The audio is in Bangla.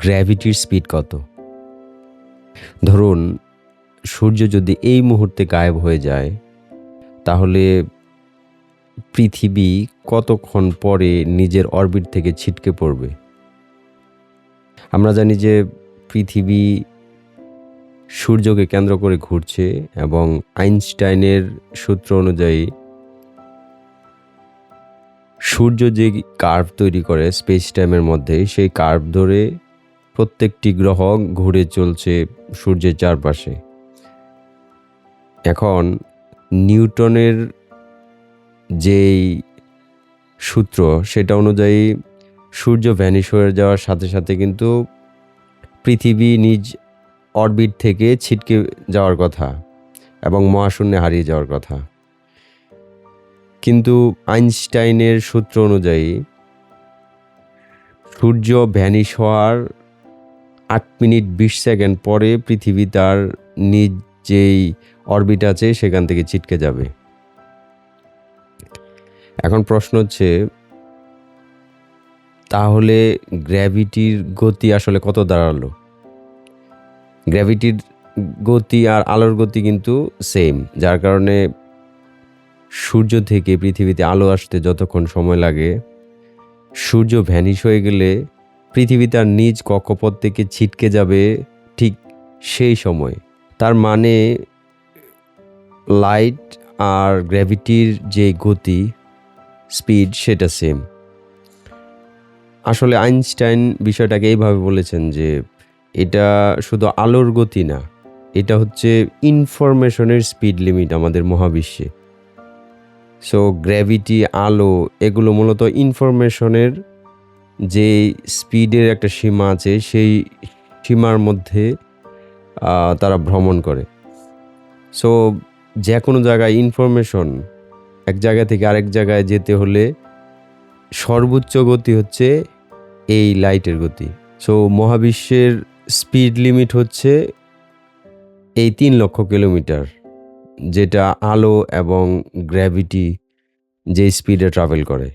গ্র্যাভিটির স্পিড কত? ধরুন সূর্য যদি এই মুহূর্তে গায়েব হয়ে যায়, তাহলে পৃথিবী কতক্ষণ পরে নিজের অরবিট থেকে ছিটকে পড়বে? আমরা জানি যে পৃথিবী সূর্যকে কেন্দ্র করে ঘুরছে এবং আইনস্টাইনের সূত্র অনুযায়ী সূর্য যে কার্ভ তৈরি করে স্পেস টাইমের মধ্যে, সেই কার্ভ ধরে প্রত্যেকটি গ্রহ ঘুরে চলছে সূর্যের চারপাশে। এখন নিউটনের যেই সূত্র সেটা অনুযায়ী সূর্য ভ্যানিশ হয়ে যাওয়ার সাথে সাথে কিন্তু পৃথিবী নিজ অরবিট থেকে ছিটকে যাওয়ার কথা এবং মহাশূন্যে হারিয়ে যাওয়ার কথা। কিন্তু আইনস্টাইনের সূত্র অনুযায়ী সূর্য ভ্যানিশ হওয়ার 8 মিনিট 20 সেকেন্ড পরে পৃথিবী তার নিজ যেই অরবিট আছে সেখান থেকে ছিটকে যাবে। এখন প্রশ্ন হচ্ছে, তাহলে গ্র্যাভিটির গতি আসলে কত দাঁড়ালো? গ্র্যাভিটির গতি আর আলোর গতি কিন্তু সেম, যার কারণে সূর্য থেকে পৃথিবীতে আলো আসতে যতক্ষণ সময় লাগে, সূর্য ভ্যানিশ হয়ে গেলে পৃথিবী তার নিজ কক্ষপথ থেকে ছিটকে যাবে ঠিক সেই সময়। তার মানে লাইট আর গ্র্যাভিটির যে গতি স্পিড সেটা সেম। আসলে আইনস্টাইন বিষয়টাকে এইভাবে বলেছেন যে এটা শুধু আলোর গতি না, এটা হচ্ছে ইনফরমেশনের স্পিড লিমিট আমাদের মহাবিশ্বে। সো গ্র্যাভিটি, আলো এগুলো মূলত ইনফরমেশনের যে স্পিডের একটা সীমা আছে সেই সীমার মধ্যে তারা ভ্রমণ করে। সো যে কোনো জায়গায় ইনফরমেশন এক জায়গা থেকে আরেক জায়গায় যেতে হলে সর্বোচ্চ গতি হচ্ছে এই লাইটের গতি। সো মহাবিশ্বের স্পিড লিমিট হচ্ছে এই 3 লক্ষ কিলোমিটার, যেটা আলো এবং গ্র্যাভিটি যে স্পিডে ট্রাভেল করে।